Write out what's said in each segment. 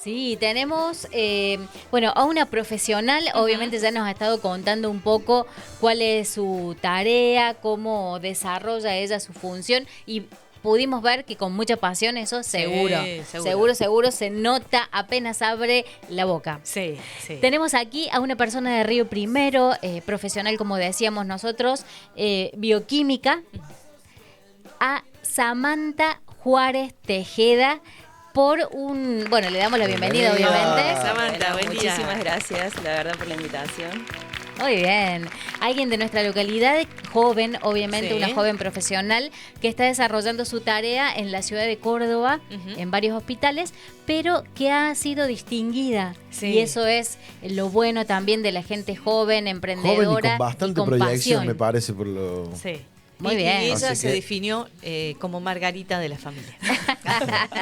Sí, tenemos, a una profesional, obviamente ya nos ha estado contando un poco cuál es su tarea, cómo desarrolla ella su función y pudimos ver que con mucha pasión, eso seguro, seguro se nota apenas abre la boca. Sí, sí. Tenemos aquí a una persona de Río Primero, profesional como decíamos nosotros, bioquímica, a Samantha Juárez Tejeda. Le damos la bienvenida, obviamente. Samantha, buen día. Muchísimas gracias, la verdad, por la invitación. Muy bien. Alguien de nuestra localidad, joven, obviamente, Sí. una joven profesional que está desarrollando su tarea en la ciudad de Córdoba, en varios hospitales, pero que ha sido distinguida. Sí. Y eso es lo bueno también de la gente joven, emprendedora. Joven y con bastante proyección, pasión. me parece, por lo... Sí. Muy bien. Y ella Así se que- definió como Margarita de la familia.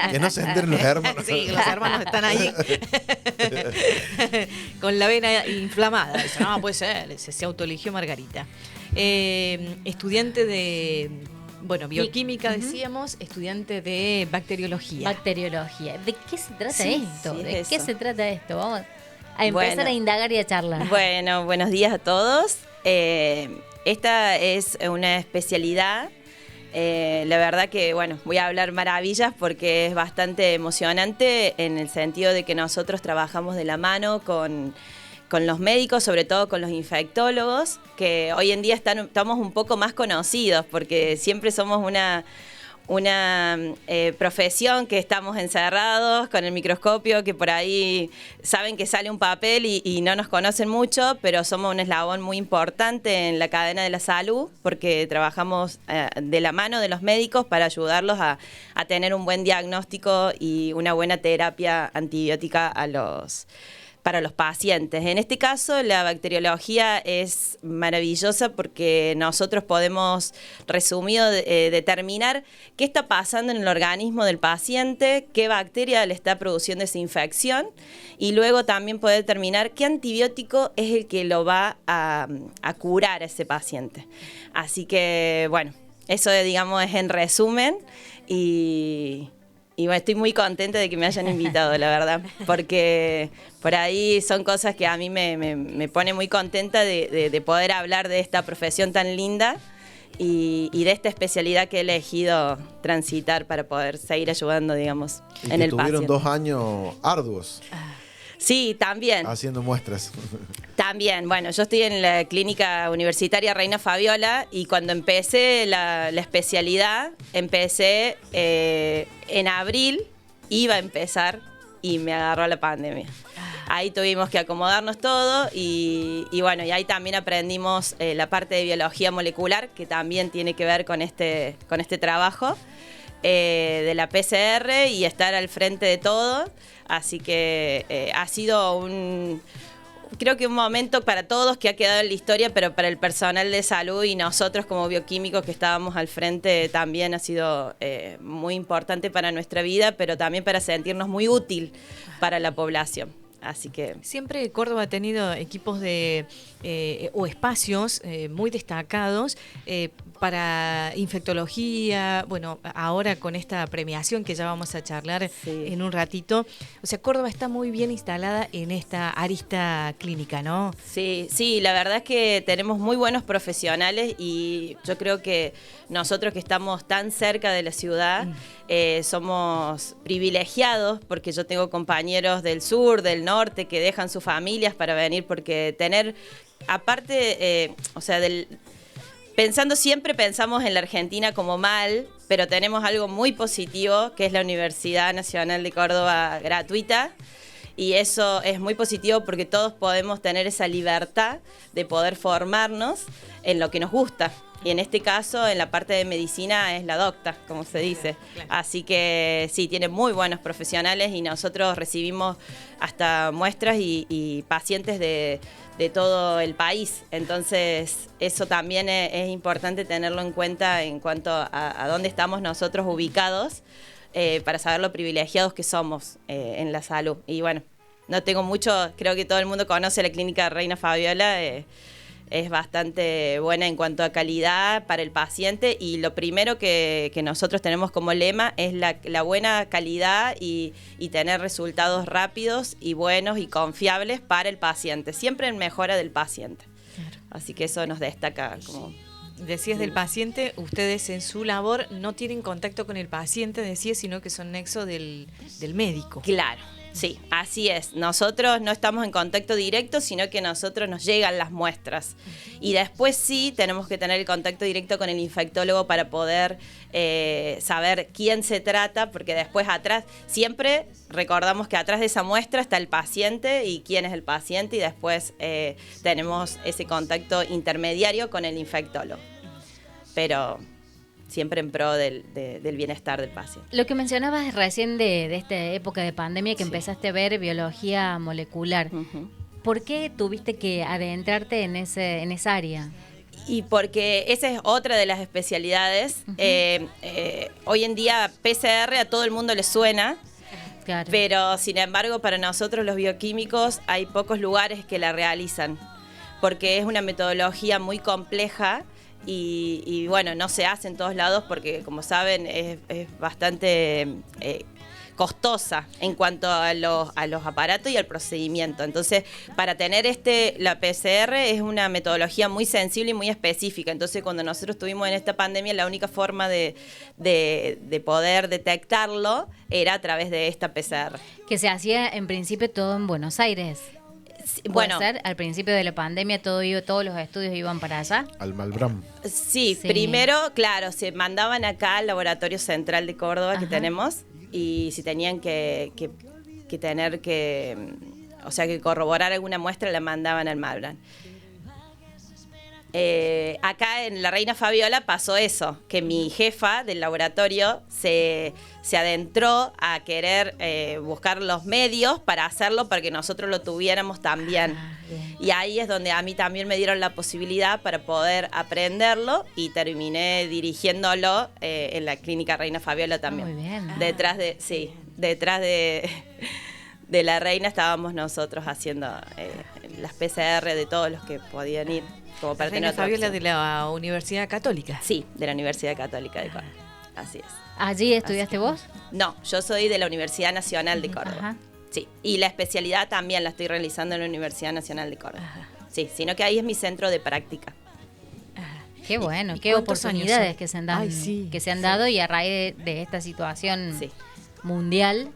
Que no se enteren los hermanos. Sí, los hermanos están ahí con la vena inflamada. Dice, no, puede ser, se autoeligió Margarita. Estudiante de, bioquímica, decíamos, estudiante de bacteriología. Bacteriología. ¿De qué se trata Sí, esto? sí, ¿De es qué eso. se trata esto? Vamos a empezar Bueno. a indagar y a charlar. Bueno, buenos días a todos. Esta es una especialidad. La verdad que, voy a hablar maravillas porque es bastante emocionante en el sentido de que nosotros trabajamos de la mano con los médicos, sobre todo con los infectólogos, que hoy en día estamos un poco más conocidos porque siempre somos una profesión que estamos encerrados con el microscopio, que por ahí saben que sale un papel y no nos conocen mucho, pero somos un eslabón muy importante en la cadena de la salud porque trabajamos de la mano de los médicos para ayudarlos a tener un buen diagnóstico y una buena terapia antibiótica para los pacientes. En este caso, la bacteriología es maravillosa porque nosotros podemos, resumido, determinar qué está pasando en el organismo del paciente, qué bacteria le está produciendo esa infección y luego también poder determinar qué antibiótico es el que lo va a curar a ese paciente. Así que, eso, digamos, es en resumen y estoy muy contenta de que me hayan invitado, la verdad, porque por ahí son cosas que a mí me pone muy contenta de poder hablar de esta profesión tan linda y de esta especialidad que he elegido transitar para poder seguir ayudando, digamos, Y en que el tuvieron paciente. 2 años arduos Sí, también. haciendo muestras. También, yo estoy en la clínica universitaria Reina Fabiola y cuando empecé la especialidad, empecé en abril, iba a empezar y me agarró la pandemia. Ahí tuvimos que acomodarnos todo y ahí también aprendimos la parte de biología molecular, que también tiene que ver con este trabajo de la PCR y estar al frente de todo. Así que ha sido creo que un momento para todos que ha quedado en la historia, pero para el personal de salud y nosotros como bioquímicos que estábamos al frente también ha sido muy importante para nuestra vida, pero también para sentirnos muy útil para la población. Así que Siempre Córdoba ha tenido equipos o espacios muy destacados para infectología, ahora con esta premiación que ya vamos a charlar en un ratito. O sea, Córdoba está muy bien instalada en esta arista clínica, ¿no? Sí, la verdad es que tenemos muy buenos profesionales y yo creo que nosotros que estamos tan cerca de la ciudad somos privilegiados porque yo tengo compañeros del sur, del norte que dejan sus familias para venir porque tener, aparte, siempre pensamos en la Argentina como mal, pero tenemos algo muy positivo que es la Universidad Nacional de Córdoba gratuita. Y eso es muy positivo porque todos podemos tener esa libertad de poder formarnos en lo que nos gusta. Y en este caso, en la parte de medicina, es la docta, como se dice. Claro. Así que sí, tiene muy buenos profesionales y nosotros recibimos hasta muestras y pacientes de todo el país. Entonces, eso también es importante tenerlo en cuenta en cuanto a dónde estamos nosotros ubicados. Para saber lo privilegiados que somos en la salud. Y no tengo mucho, creo que todo el mundo conoce la clínica Reina Fabiola, es bastante buena en cuanto a calidad para el paciente, y lo primero que nosotros tenemos como lema es la buena calidad y tener resultados rápidos y buenos y confiables para el paciente, siempre en mejora del paciente. Claro. Así que eso nos destaca como... Decías del paciente, ustedes en su labor no tienen contacto con el paciente, decías, sino que son nexo del médico. Claro, sí, así es. Nosotros no estamos en contacto directo, sino que a nosotros nos llegan las muestras. Y después sí tenemos que tener el contacto directo con el infectólogo para poder saber quién se trata, porque después atrás, siempre recordamos que atrás de esa muestra está el paciente y quién es el paciente, y después tenemos ese contacto intermediario con el infectólogo. Pero siempre en pro del bienestar del paciente. Lo que mencionabas recién de esta época de pandemia que Sí. empezaste a ver biología molecular. Ujú. ¿Por qué tuviste que adentrarte en esa área? Y porque esa es otra de las especialidades. Hoy en día PCR a todo el mundo le suena, Claro. pero sin embargo para nosotros los bioquímicos hay pocos lugares que la realizan, porque es una metodología muy compleja y bueno, no se hace en todos lados porque, como saben, es bastante costosa en cuanto a los aparatos y al procedimiento. Entonces, para tener la PCR es una metodología muy sensible y muy específica. Entonces, cuando nosotros estuvimos en esta pandemia, la única forma de poder detectarlo era a través de esta PCR. Que se hacía en principio todo en Buenos Aires. ¿Puede Bueno, ser? Al principio de la pandemia todos los estudios iban para allá. Al Malbrán. sí, Sí. primero, claro, se mandaban acá al Laboratorio Central de Córdoba que Ajá. tenemos, y si tenían que corroborar alguna muestra, la mandaban al Malbrán. Acá en la Reina Fabiola pasó eso, que mi jefa del laboratorio se adentró a querer buscar los medios para hacerlo, para que nosotros lo tuviéramos también. Bien. Y ahí es donde a mí también me dieron la posibilidad para poder aprenderlo, y terminé dirigiéndolo en la clínica Reina Fabiola también. Muy bien. Detrás de la Reina estábamos nosotros haciendo las PCR de todos los que podían ir, como para tener Reina otra Fabiola opción. de la Universidad Católica. Sí, de la Universidad Católica de Córdoba. Así es. ¿Allí estudiaste vos? No, yo soy de la Universidad Nacional de Córdoba. Ajá. Sí, y la especialidad también la estoy realizando en la Universidad Nacional de Córdoba. Sí, sino que ahí es mi centro de práctica. Qué bueno, ¿Y qué cuántos años oportunidades son? que Ay, sí, que se han dado, y a raíz de esta situación Sí. mundial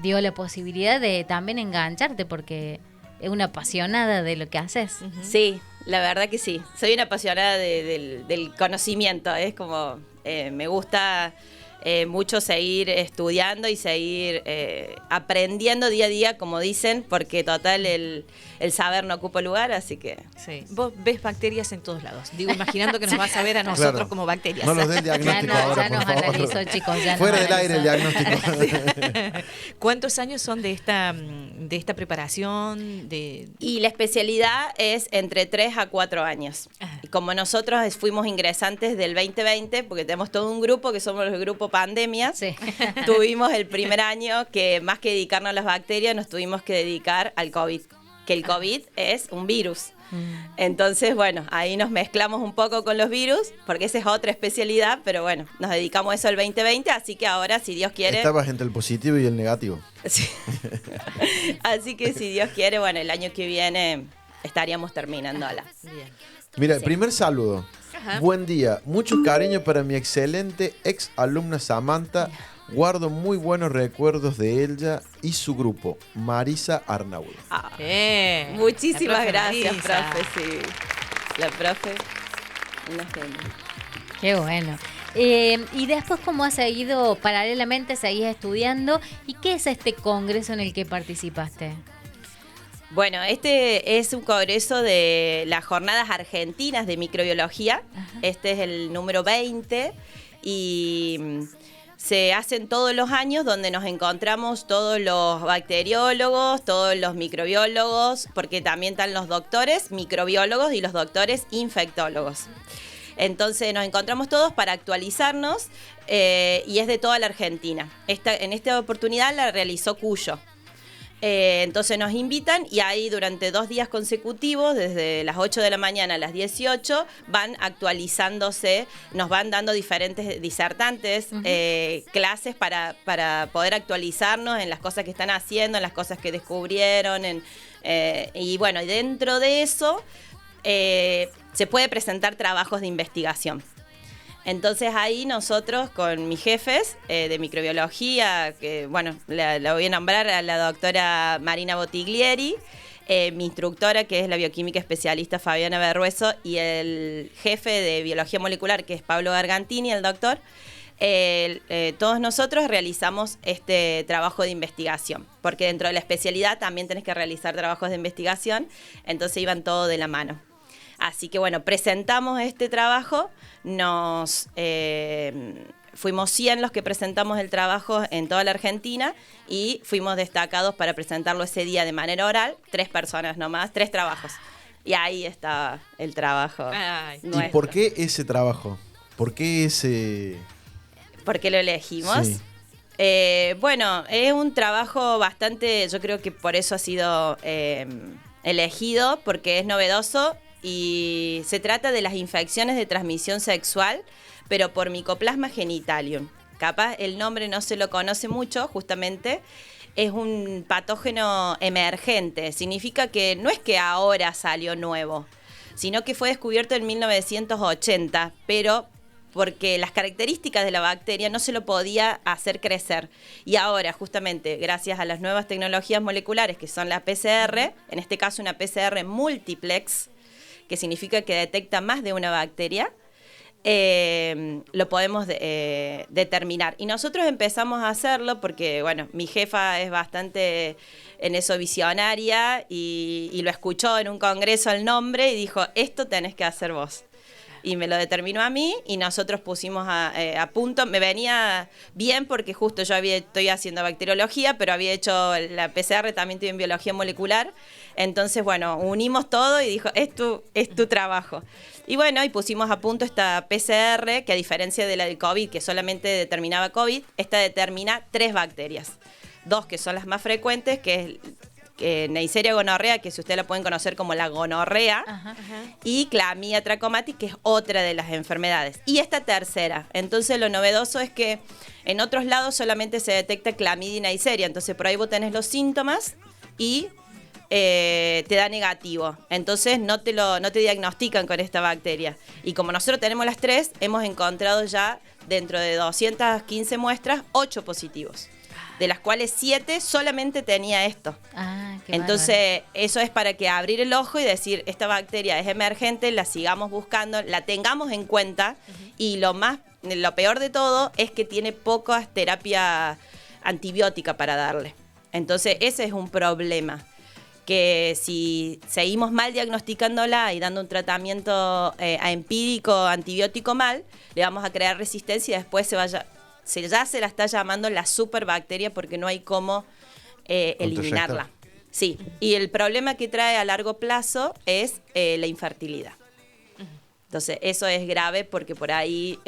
dio la posibilidad de también engancharte, porque es una apasionada de lo que haces. Sí, la verdad que sí. Soy una apasionada del conocimiento. Es como, me gusta mucho seguir estudiando y seguir aprendiendo día a día, como dicen, porque total el saber no ocupa lugar, así que... Sí. Vos ves bacterias en todos lados. Digo, imaginando que nos vas a ver a nosotros Claro. como bacterias. No nos den Ya, diagnóstico no, ahora, ya por nos favor. analizó, chicos. Ya Fuera nos del aire el analizó. diagnóstico. ¿Cuántos años son de esta preparación? Y la especialidad es entre 3 a 4 años. Ajá. Y como nosotros fuimos ingresantes del 2020, porque tenemos todo un grupo que somos el grupo pandemia, Sí. tuvimos el primer año que más que dedicarnos a las bacterias, nos tuvimos que dedicar al COVID, que el COVID es un virus. Entonces, bueno, ahí nos mezclamos un poco con los virus, porque esa es otra especialidad, pero bueno, nos dedicamos a eso el 2020, así que ahora, si Dios quiere... Estabas entre el positivo y el negativo. Sí. Así que si Dios quiere, bueno, el año que viene estaríamos terminándola. Bien. Mira, Sí. primer saludo. Ajá. Buen día. Mucho cariño para mi excelente ex alumna Samantha. Guardo muy buenos recuerdos de ella y su grupo, Marisa Arnaud. Ah, La muchísimas profe gracias, Marisa. profe, sí. La profe, una genia. Qué bueno. Y después, ¿cómo has seguido paralelamente? ¿Seguís estudiando? ¿Y qué es este congreso en el que participaste? Bueno, este es un congreso de las Jornadas Argentinas de Microbiología. Ajá. Este es el número 20 y se hacen todos los años, donde nos encontramos todos los bacteriólogos, todos los microbiólogos, porque también están los doctores microbiólogos y los doctores infectólogos. Entonces nos encontramos todos para actualizarnos y es de toda la Argentina. En esta oportunidad la realizó Cuyo. Entonces nos invitan y ahí durante 2 días consecutivos, desde las 8 de la mañana a las 18, van actualizándose, nos van dando diferentes disertantes, clases para poder actualizarnos en las cosas que están haciendo, en las cosas que descubrieron. Y bueno, y dentro de eso se puede presentar trabajos de investigación. Entonces ahí nosotros con mis jefes de microbiología, que bueno, la voy a nombrar a la doctora Marina Bottiglieri, mi instructora que es la bioquímica especialista Fabiana Berrueso y el jefe de biología molecular que es Pablo Gargantini, el doctor, todos nosotros realizamos este trabajo de investigación, porque dentro de la especialidad también tenés que realizar trabajos de investigación, entonces iban todo de la mano. Así que bueno, presentamos este trabajo, fuimos 100 los que presentamos el trabajo en toda la Argentina y fuimos destacados para presentarlo ese día de manera oral, 3 personas nomás, 3 trabajos. Y ahí está el trabajo. ¿Y por qué ese trabajo? ¿Por qué ese...? ¿Por qué lo elegimos? Sí. Bueno, es un trabajo bastante, yo creo que por eso ha sido elegido, porque es novedoso. Y se trata de las infecciones de transmisión sexual, pero por Mycoplasma genitalium. Capaz el nombre no se lo conoce mucho, justamente. Es un patógeno emergente. Significa que no es que ahora salió nuevo, sino que fue descubierto en 1980, pero porque las características de la bacteria no se lo podía hacer crecer. Y ahora, justamente, gracias a las nuevas tecnologías moleculares, que son la PCR, en este caso una PCR multiplex, que significa que detecta más de una bacteria, lo podemos determinar. Y nosotros empezamos a hacerlo porque, bueno, mi jefa es bastante en eso visionaria y lo escuchó en un congreso el nombre y dijo, esto tenés que hacer vos. Y me lo determinó a mí y nosotros pusimos a punto. Me venía bien porque justo yo estoy haciendo bacteriología, pero había hecho la PCR, también estoy en biología molecular. Entonces, bueno, unimos todo y dijo, es tu trabajo. Y bueno, y pusimos a punto esta PCR, que a diferencia de la del COVID, que solamente determinaba COVID, esta determina 3 bacterias. 2 que son las más frecuentes, que es Neisseria gonorrea, que si ustedes la pueden conocer como la gonorrea, y Clamidia trachomatis, que es otra de las enfermedades. Y esta tercera. Entonces lo novedoso es que en otros lados solamente se detecta Clamidia y Neisseria. Entonces por ahí vos tenés los síntomas y te da negativo. Entonces no te diagnostican con esta bacteria. Y como nosotros tenemos las 3, hemos encontrado ya dentro de 215 muestras 8 positivos, de las cuales 7 solamente tenía esto. Entonces, eso es para que abrir el ojo y decir, esta bacteria es emergente, la sigamos buscando, la tengamos en cuenta, y lo peor de todo es que tiene poca terapia antibiótica para darle. Entonces, ese es un problema, que si seguimos mal diagnosticándola y dando un tratamiento empírico antibiótico mal, le vamos a crear resistencia y después ya se la está llamando la superbacteria porque no hay cómo eliminarla. Sí, y el problema que trae a largo plazo es la infertilidad. Entonces, eso es grave porque por ahí,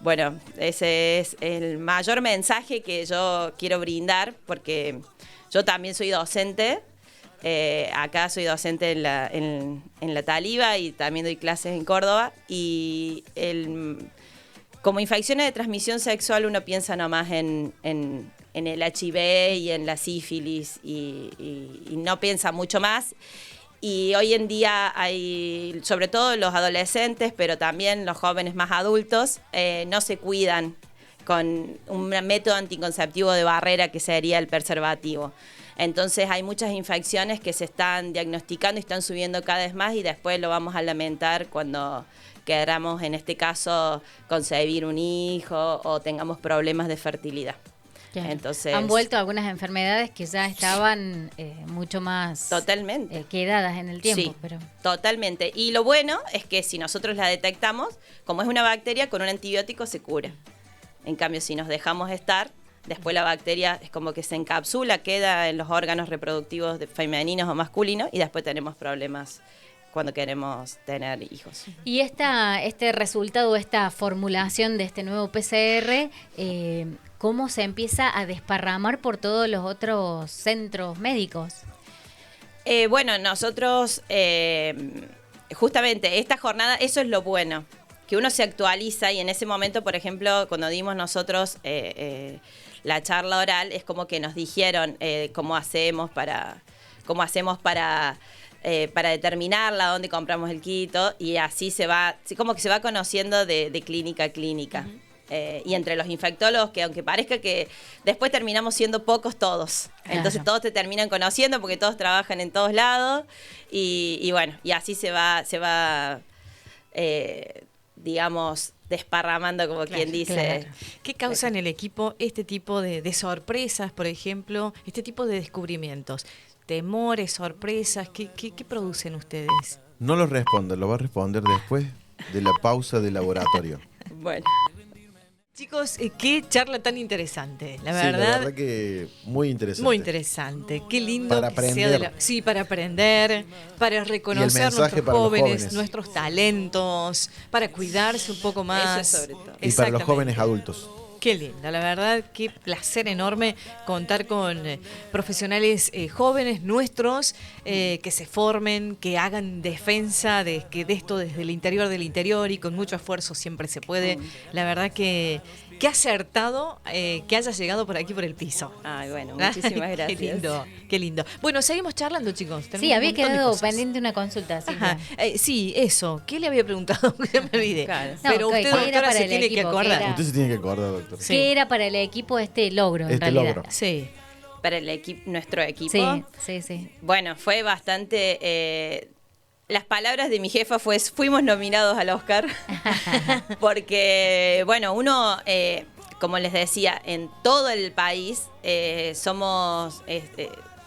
bueno, ese es el mayor mensaje que yo quiero brindar, porque yo también soy docente. Acá soy docente en la Taliba y también doy clases en Córdoba. Y como infecciones de transmisión sexual uno piensa nomás en el HIV y en la sífilis y no piensa mucho más. Y hoy en día hay, sobre todo los adolescentes, pero también los jóvenes más adultos, no se cuidan con un método anticonceptivo de barrera que sería el preservativo. Entonces hay muchas infecciones que se están diagnosticando y están subiendo cada vez más y después lo vamos a lamentar cuando queramos, en este caso, concebir un hijo o tengamos problemas de fertilidad. Claro. Entonces, han vuelto algunas enfermedades que ya estaban mucho más totalmente quedadas en el tiempo. Sí, pero totalmente. Y lo bueno es que si nosotros la detectamos, como es una bacteria, con un antibiótico se cura. En cambio, si nos dejamos estar, después la bacteria es como que se encapsula, queda en los órganos reproductivos femeninos o masculinos y después tenemos problemas cuando queremos tener hijos. Y este resultado, esta formulación de este nuevo PCR, ¿cómo se empieza a desparramar por todos los otros centros médicos? Bueno, nosotros, justamente esta jornada, eso es lo bueno, que uno se actualiza y en ese momento, por ejemplo, cuando dimos nosotros la charla oral, es como que nos dijeron cómo hacemos para determinarla, dónde compramos el quito, y así se va, como que se va conociendo de clínica a clínica. Y entre los infectólogos, que aunque parezca que después terminamos siendo pocos todos. Claro. Entonces todos te terminan conociendo porque todos trabajan en todos lados. Y bueno, y así se va digamos, desparramando, como quien dice. Claro. ¿Qué causa en el equipo este tipo de sorpresas, por ejemplo, este tipo de descubrimientos? Temores, sorpresas, ¿qué producen ustedes? No lo responde, lo va a responder después de la pausa del laboratorio. Bueno. Chicos, qué charla tan interesante, la Sí, verdad. que muy interesante. Muy interesante, qué lindo Para que sea aprender. sí, para aprender, para reconocer mensaje nuestros para los jóvenes, jóvenes. nuestros talentos, para cuidarse un poco más. Eso sobre todo. Y para los Exactamente. jóvenes adultos. Qué lindo, la verdad, qué placer enorme contar con profesionales jóvenes nuestros que se formen, que hagan defensa de esto desde el interior del interior y con mucho esfuerzo siempre se puede. La verdad que acertado que hayas llegado por aquí por el piso. Ay, bueno, muchísimas gracias. Qué lindo, qué lindo. Bueno, seguimos charlando, chicos. Tenemos Sí, un había montón de quedado cosas. pendiente una consulta. Ajá. Silvia. Sí, eso. ¿Qué le había preguntado? Ya me olvidé. Claro. Pero No, usted, ¿qué era doctora, para se el tiene que equipo? ¿Qué acordar. era? Usted se tiene que acordar, doctor. Sí. ¿Qué era para el equipo este logro, en Este realidad? logro. Sí. Para el nuestro equipo. Sí. Bueno, fue bastante... las palabras de mi jefa fuimos nominados al Oscar. Porque, bueno, uno, como les decía, en todo el país somos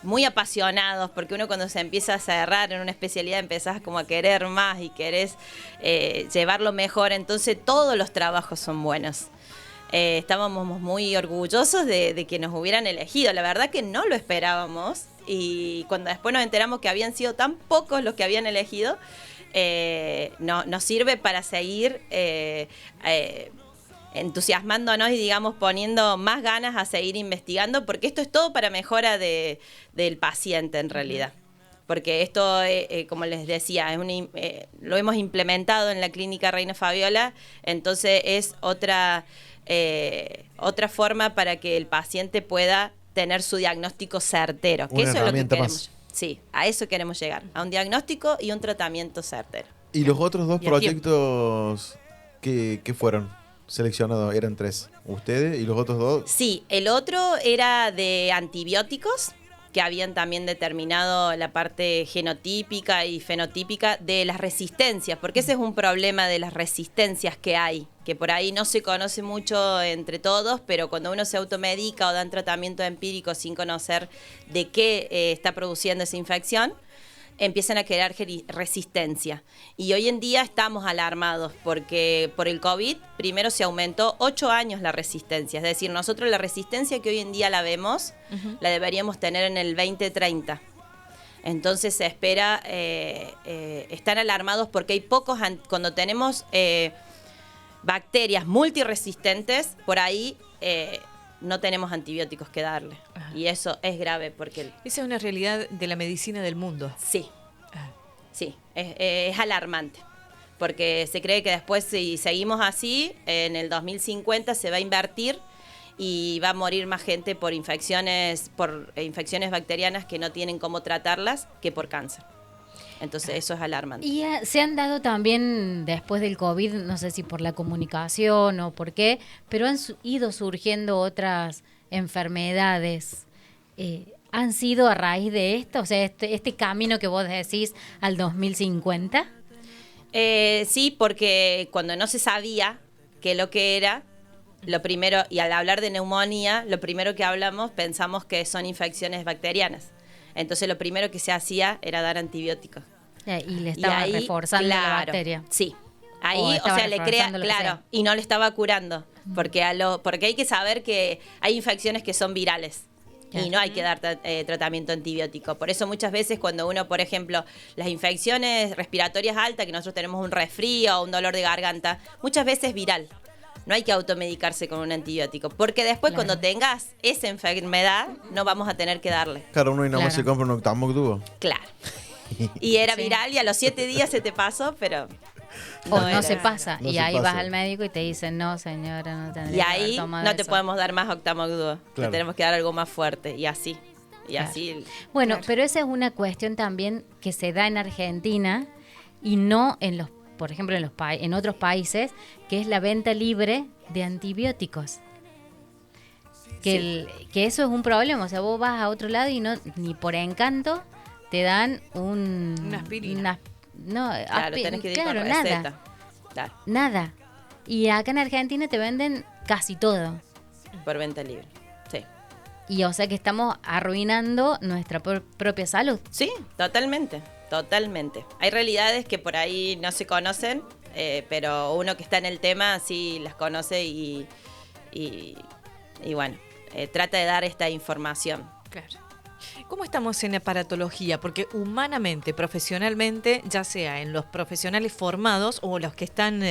muy apasionados, porque uno cuando se empieza a cerrar en una especialidad empezás como a querer más y querés llevarlo mejor. Entonces todos los trabajos son buenos. Estábamos muy orgullosos de que nos hubieran elegido. La verdad que no lo esperábamos. Y cuando después nos enteramos que habían sido tan pocos los que habían elegido, nos sirve para seguir entusiasmándonos y, digamos, poniendo más ganas a seguir investigando, porque esto es todo para mejora del paciente en realidad. Porque esto, como les decía, lo hemos implementado en la clínica Reina Fabiola, entonces es otra forma para que el paciente pueda tener su diagnóstico certero. Que Una eso es lo que herramienta queremos. más. Sí, a eso queremos llegar, a un diagnóstico y un tratamiento certero. ¿Y los otros dos Y a proyectos que fueron seleccionados? Eran 3. Ustedes y los otros 2. Sí, el otro era de antibióticos, que habían también determinado la parte genotípica y fenotípica de las resistencias, porque ese es un problema de las resistencias que hay, que por ahí no se conoce mucho entre todos, pero cuando uno se automedica o dan tratamiento empírico sin conocer de qué está produciendo esa infección, empiezan a crear resistencia. Y hoy en día estamos alarmados porque por el COVID primero se aumentó 8 años la resistencia. Es decir, nosotros la resistencia que hoy en día la vemos, la deberíamos tener en el 2030. Entonces se espera, están alarmados porque hay pocos, cuando tenemos bacterias multiresistentes, por ahí no tenemos antibióticos que darle. Ajá. Y eso es grave porque... Esa es una realidad de la medicina del mundo. Sí, Ah. sí, es alarmante, porque se cree que después, si seguimos así, en el 2050 se va a invertir y va a morir más gente por infecciones bacterianas que no tienen cómo tratarlas que por cáncer. Entonces eso es alarmante. Y se han dado también, después del COVID, no sé si por la comunicación o por qué, pero han ido surgiendo otras enfermedades. ¿Han sido a raíz de esto? O sea, este camino que vos decís al 2050. Sí, porque cuando no se sabía qué lo que era, lo primero, y al hablar de neumonía, lo primero que hablamos, pensamos que son infecciones bacterianas. Entonces lo primero que se hacía era dar antibióticos. Y le estaba ahí, reforzando la claro, bacteria. Sí. Ahí, O o estaba sea, le crea, reforzando lo que claro, sea. y no le estaba curando. Porque hay que saber que hay infecciones que son virales. Y no hay que dar tratamiento antibiótico. Por eso muchas veces cuando uno, por ejemplo, las infecciones respiratorias altas, que nosotros tenemos un resfrío o un dolor de garganta, muchas veces es viral. No hay que automedicarse con un antibiótico, porque después cuando tengas esa enfermedad no vamos a tener que darle. Claro, uno y nada más se compra un Octamog Duo. Claro. Y era viral y a los 7 días se te pasó, pero... O no era. se pasa. No y se ahí pasa. vas al médico y te dicen, no, señora, no tendría Y que haber ahí tomado no te eso". podemos dar más Octamog Duo. Claro. Te tenemos que dar algo más fuerte. Y así. Y Claro. así. Bueno, pero esa es una cuestión también que se da en Argentina y no en los, por ejemplo, en otros países, que es la venta libre de antibióticos. Que eso es un problema. O sea, vos vas a otro lado y no, ni por encanto te dan Una aspirina. Claro, tenés que ir con nada. receta. Claro, Nada. Y acá en Argentina te venden casi todo. por venta libre. Sí. Y o sea que estamos arruinando nuestra propia salud. Sí, totalmente. Totalmente. Hay realidades que por ahí no se conocen, pero uno que está en el tema sí las conoce y bueno, trata de dar esta información. Claro. ¿Cómo estamos en aparatología? Porque humanamente, profesionalmente, ya sea en los profesionales formados o los que están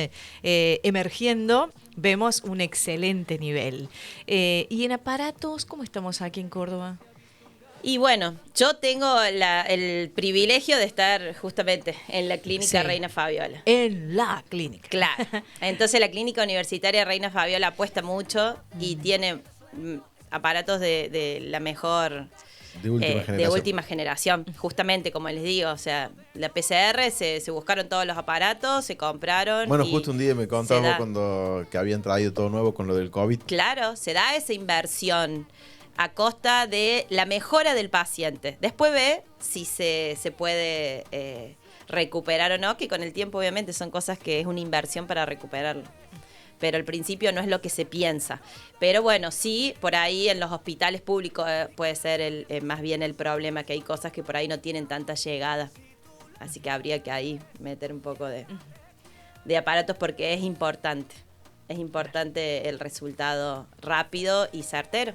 emergiendo, vemos un excelente nivel. Y en aparatos, ¿cómo estamos aquí en Córdoba? Y bueno, yo tengo el privilegio de estar justamente en la clínica Sí. Reina Fabiola. En la clínica. Claro. Entonces la clínica universitaria Reina Fabiola apuesta mucho y tiene aparatos de la mejor... De última generación. de última generación, justamente como les digo, o sea, la PCR se buscaron todos los aparatos, se compraron. Bueno, y justo un día me contabas se vos da. cuando que habían traído todo nuevo con lo del COVID. Claro, se da esa inversión a costa de la mejora del paciente. Después ve si se puede recuperar o no, que con el tiempo obviamente son cosas que es una inversión para recuperarlo. Pero al principio no es lo que se piensa. Pero bueno, sí, por ahí en los hospitales públicos puede ser más bien el problema, que hay cosas que por ahí no tienen tanta llegada. Así que habría que ahí meter un poco de aparatos porque es importante. Es importante el resultado rápido y certero.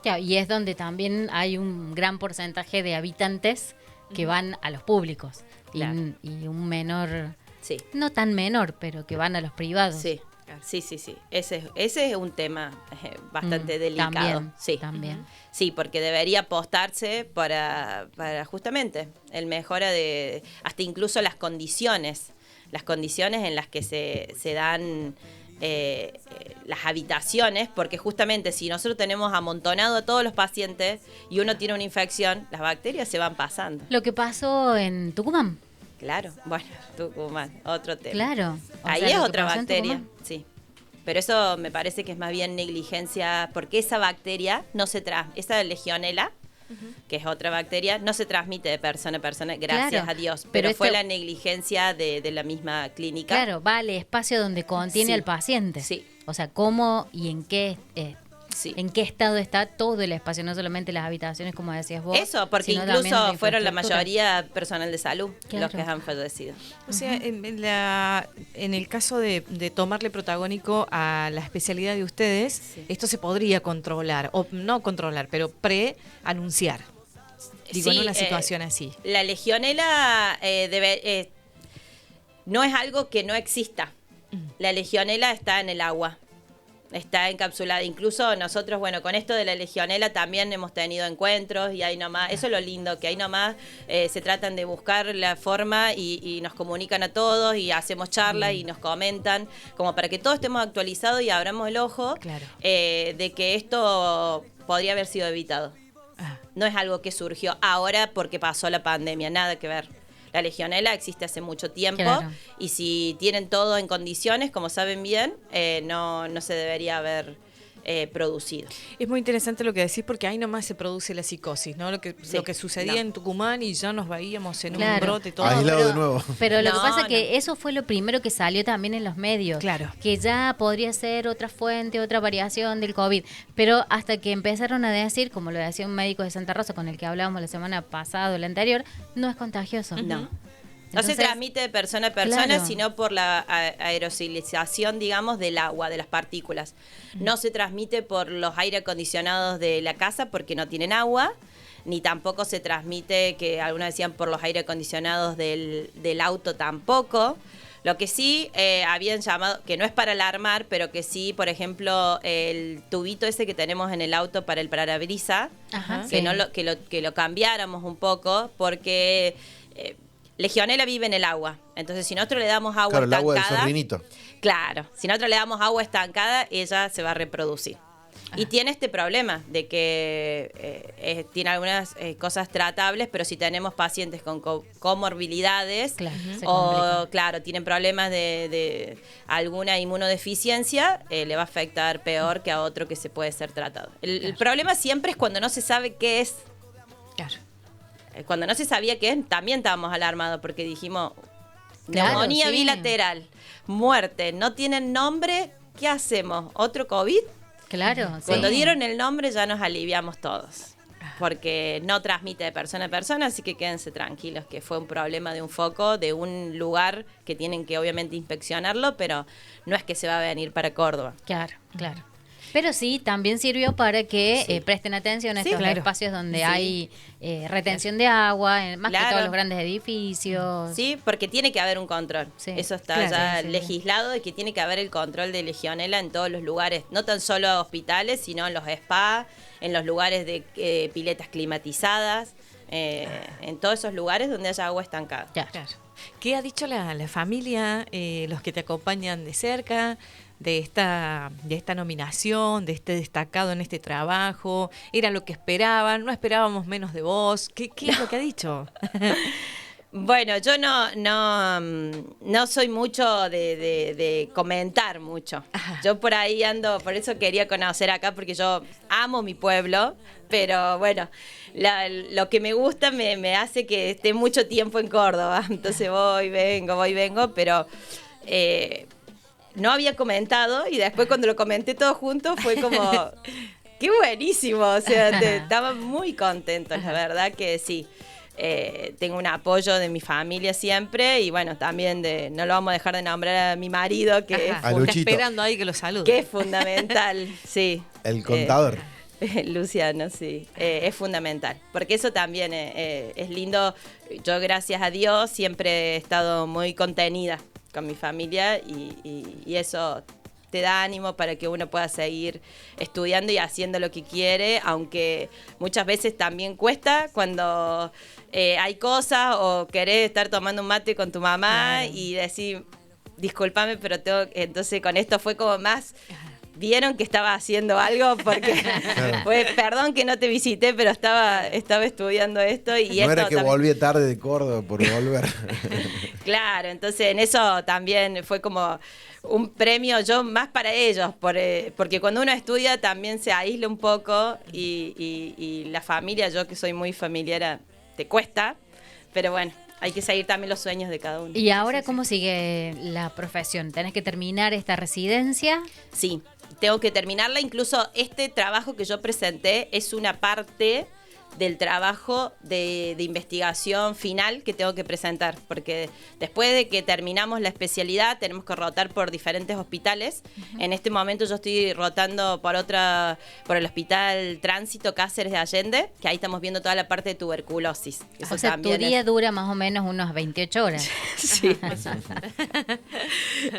Claro, y es donde también hay un gran porcentaje de habitantes que van a los públicos. Claro. Y un menor, Sí. no tan menor, pero que van a los privados. Sí, sí. Ese es un tema bastante delicado. También, Sí. también. Sí, porque debería apostarse para justamente el mejora de hasta incluso las condiciones en las que se dan las habitaciones, porque justamente si nosotros tenemos amontonado a todos los pacientes y uno tiene una infección, las bacterias se van pasando. Lo que pasó en Tucumán. Claro, bueno, Tucumán, otro tema. Claro. O Ahí sea, es lo que otra pasó en bacteria, Tucumán. sí. Pero eso me parece que es más bien negligencia, porque esa bacteria no se transmite, esa legionela, que es otra bacteria, no se transmite de persona a persona, gracias Claro, a Dios. pero Pero fue esto- la negligencia de la misma clínica. Claro, va al espacio donde contiene Sí. al paciente. Sí. O sea, cómo y Sí. en qué estado está todo el espacio, no solamente las habitaciones, como decías vos. Eso, porque sino también incluso fueron la infraestructura. mayoría personal de salud Claro. los que han fallecido. O sea, en el caso de tomarle protagónico a la especialidad de ustedes, Sí. esto se podría controlar, o no controlar, pero pre-anunciar. Digo, Sí, en una situación así. La legionela no es algo que no exista. La legionela está en el agua, está encapsulada. Incluso nosotros, bueno, con esto de la legionela también hemos tenido encuentros y ahí nomás, eso es lo lindo, que ahí nomás se tratan de buscar la forma y nos comunican a todos y hacemos charlas y nos comentan, como para que todos estemos actualizados y abramos el ojo Claro. de que esto podría haber sido evitado. Ah, No es algo que surgió ahora porque pasó la pandemia, nada que ver. La legionela existe hace mucho tiempo Claro. y si tienen todo en condiciones, como saben bien, no se debería haber producido. es muy interesante lo que decís porque ahí nomás se produce la psicosis, ¿no? Lo que sucedía no. en Tucumán y ya nos veíamos en un Claro. brote todo. Aislado pero- de nuevo. Pero lo que No, pasa es no. que eso fue lo primero que salió también en los medios. Claro. Que ya podría ser otra fuente, otra variación del COVID. Pero hasta que empezaron a decir, como lo decía un médico de Santa Rosa con el que hablábamos la semana pasada o la anterior, no es contagioso. No. No se Entonces, transmite de persona a persona, claro. sino por la aerosolización, digamos, del agua, de las partículas. No se transmite por los aire acondicionados de la casa porque no tienen agua, ni tampoco se transmite, que algunos decían, por los aire acondicionados del auto tampoco. Lo que sí habían llamado, que no es para alarmar, pero que sí, por ejemplo, el tubito ese que tenemos en el auto para el parabrisa, Ajá, que, sí. no lo, que lo cambiáramos un poco, porque Legionela vive en el agua. Entonces, si nosotros le damos agua Claro, el agua del estancada, sorrinito. claro, si nosotros le damos agua estancada, ella se va a reproducir. Y tiene este problema de que tiene algunas cosas tratables, pero si tenemos pacientes con comorbilidades Claro, se o, complica. claro, tienen problemas de alguna inmunodeficiencia, le va a afectar peor que a otro que se puede ser tratado. El problema siempre es cuando no se sabe qué es. Claro. Cuando no se sabía qué es, también estábamos alarmados porque dijimos, Claro, neumonía sí. bilateral, muerte, no tienen nombre, ¿qué hacemos? ¿Otro COVID? Claro, sí. Cuando dieron el nombre ya nos aliviamos todos, porque no transmite de persona a persona, así que quédense tranquilos, que fue un problema de un foco, de un lugar que tienen que obviamente inspeccionarlo, pero no es que se va a venir para Córdoba. Claro, claro. Pero sí, también sirvió para que Sí. Presten atención a Sí, estos claro. espacios donde Sí. hay retención de agua, más que Claro. todos los grandes edificios. Sí, porque tiene que haber un control. Sí. Eso está Claro, ya sí, sí. legislado de que tiene que haber el control de Legionela en todos los lugares, no tan solo hospitales, sino en los spas, en los lugares de piletas climatizadas, en todos esos lugares donde haya agua estancada. Claro. Claro. ¿Qué ha dicho la familia, los que te acompañan de cerca, de esta nominación, de este destacado en este trabajo? ¿Era lo que esperaban? ¿No esperábamos menos de vos? ¿Qué es lo que ha dicho? Bueno, yo no soy mucho de comentar mucho. Yo por ahí ando, por eso quería conocer acá, porque yo amo mi pueblo, pero bueno, lo que me gusta me hace que esté mucho tiempo en Córdoba. Entonces voy, vengo, pero no había comentado y después cuando lo comenté todo junto fue como, qué buenísimo, o sea, estaba muy contentos, la verdad que sí. Tengo un apoyo de mi familia siempre y bueno, también no lo vamos a dejar de nombrar a mi marido, que, Ajá, A está Luchito. esperando ahí que lo salude. que es fundamental, sí. El contador. Luciano, sí, es fundamental, porque eso también es lindo. Yo, gracias a Dios, siempre he estado muy contenida con mi familia y eso te da ánimo para que uno pueda seguir estudiando y haciendo lo que quiere, aunque muchas veces también cuesta cuando hay cosas o querés estar tomando un mate con tu mamá y decir, discúlpame, pero entonces con esto fue como más... Vieron que estaba haciendo algo porque fue, perdón que no te visité, pero estaba estudiando esto y No esto era que también- volví tarde de Córdoba por volver. Claro, entonces en eso también fue como un premio yo más para ellos, porque cuando uno estudia también se aísla un poco y la familia, yo que soy muy familiar, te cuesta, pero bueno, hay que seguir también los sueños de cada uno. ¿Y ahora cómo sigue la profesión? ¿Tenés que terminar esta residencia? Sí, tengo que terminarla. Incluso este trabajo que yo presenté es una parte del trabajo de investigación final que tengo que presentar, porque después de que terminamos la especialidad tenemos que rotar por diferentes hospitales. En este momento yo estoy rotando por el Hospital Tránsito Cáceres de Allende, que ahí estamos viendo toda la parte de tuberculosis. Eso O sea, tu también día es- dura más o menos unos 28 horas. Sí.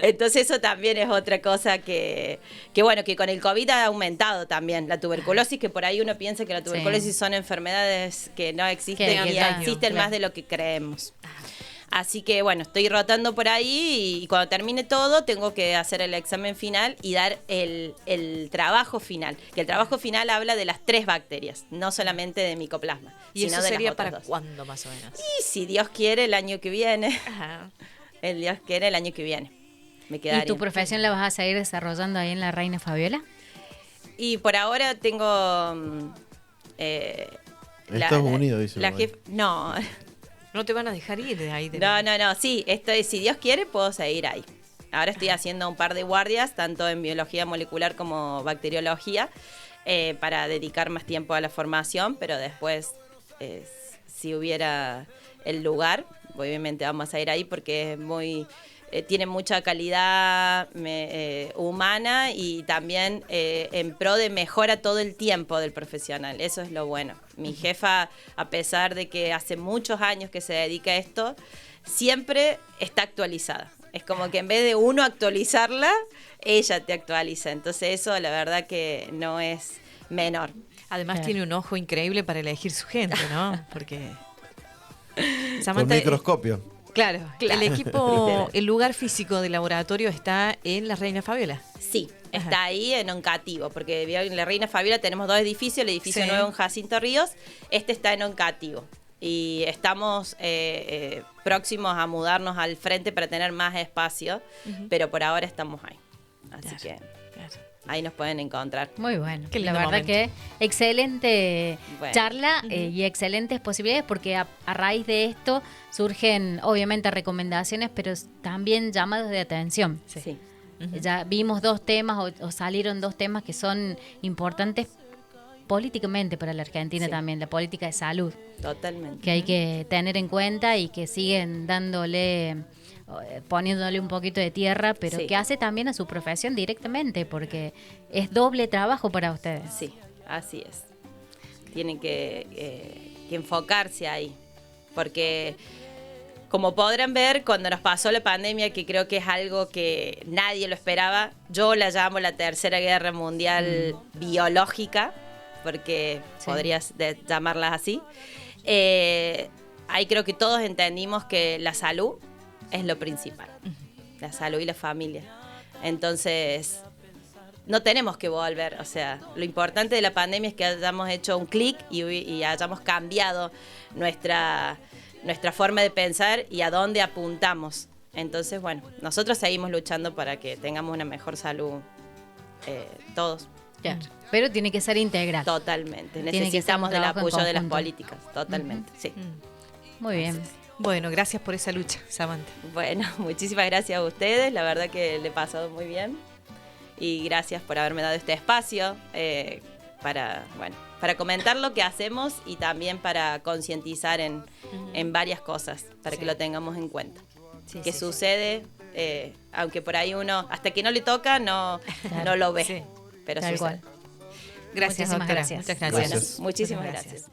Entonces eso también es otra cosa que bueno, que con el COVID ha aumentado también la tuberculosis, que por ahí uno piensa que la tuberculosis son enfermedades que no existen Que y ya, existen claro. más de lo que creemos. Así que bueno, estoy rotando por ahí y cuando termine todo tengo que hacer el examen final y dar el trabajo final. Que el trabajo final habla de las 3 bacterias, no solamente de micoplasma, ¿Y sino eso de sería las otras para 2. cuándo más o menos? Y si Dios quiere, el año que viene. Ajá. El Dios quiere, el año que viene. Me quedaría. ¿Y tu profesión la vas a seguir desarrollando ahí en la Reina Fabiola? Y por ahora tengo... Estados Unidos, dice. la por ahí. No, No te van a dejar ir de ahí. no, sí, si Dios quiere puedo seguir ahí. Ahora estoy haciendo un par de guardias, tanto en biología molecular como bacteriología, para dedicar más tiempo a la formación, pero después, si hubiera el lugar, obviamente vamos a ir ahí porque es muy... tiene mucha calidad humana y también en pro de mejora todo el tiempo del profesional. Eso es lo bueno. Mi jefa, a pesar de que hace muchos años que se dedica a esto, siempre está actualizada. Es como que en vez de uno actualizarla, ella te actualiza. Entonces eso la verdad que no es menor. Además tiene un ojo increíble para elegir su gente, ¿no? Porque Con microscopio. Claro, Claro. el equipo, el lugar físico del laboratorio está en la Reina Fabiola. Sí, está ahí en Oncativo, porque en la Reina Fabiola tenemos 2 edificios, el edificio nuevo en Jacinto Ríos, este está en Oncativo. Y estamos próximos a mudarnos al frente para tener más espacio, pero por ahora estamos ahí. Así que ahí nos pueden encontrar. Muy bueno. Qué La lindo verdad momento. que excelente Bueno. charla y excelentes posibilidades porque a raíz de esto surgen obviamente recomendaciones, pero también llamados de atención. Sí. Ya vimos 2 temas o salieron 2 temas que son importantes políticamente para la Argentina también, la política de salud, Totalmente. que hay que tener en cuenta y que siguen poniéndole un poquito de tierra, pero Sí. que hace también a su profesión directamente, porque es doble trabajo para ustedes. Sí, así es. Tienen que enfocarse ahí, porque como podrán ver, cuando nos pasó la pandemia, que creo que es algo que nadie lo esperaba, yo la llamo la Tercera Guerra Mundial biológica, porque podrías llamarla así. Ahí creo que todos entendimos que la salud es lo principal, la salud y la familia. Entonces, no tenemos que volver, o sea, lo importante de la pandemia es que hayamos hecho un clic y hayamos cambiado nuestra forma de pensar y a dónde apuntamos. Entonces, bueno, nosotros seguimos luchando para que tengamos una mejor salud todos. Claro. Pero tiene que ser integral. Totalmente. Tiene que ser un Necesitamos del trabajo en apoyo de las conjunto. políticas, totalmente, sí. Muy bien. Bueno, gracias por esa lucha, Samantha. Bueno, muchísimas gracias a ustedes, la verdad que le he pasado muy bien y gracias por haberme dado este espacio para comentar lo que hacemos y también para concientizar en varias cosas, para que lo tengamos en cuenta. Que sucede, aunque por ahí uno, hasta que no le toca, no lo ve, Sí. pero Tal sucede. cual. Gracias, Muchísimas doctora. gracias. Muchas gracias. Bueno, muchísimas gracias.